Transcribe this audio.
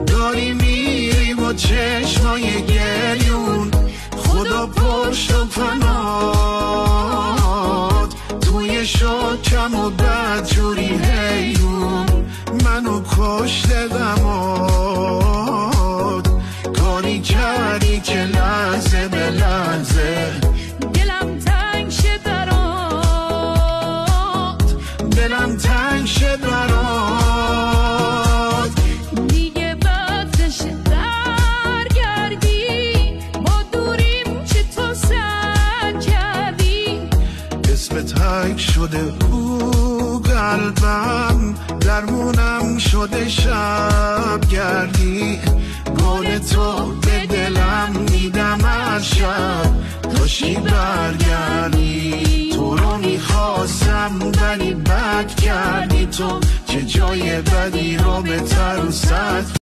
داری میری با چشمای گریون، خدا پشت و پنات توی شکم و بدجوری حیرون منو کشته غمات. کاری کردی که لحظه به لحظه دلم تنگ شد برات، دلم تنگ شد برات. دیگه بد نشه برگردی، با دوریم چطور سر کردی. اسمت تنگ شده او قلبم، درمونم شده شب گردی. گل تو به دلم میدم از شب داشتی برگردی. تو رو میخواستم ولی بد کردی تو، که جای بدی رو به تر و سد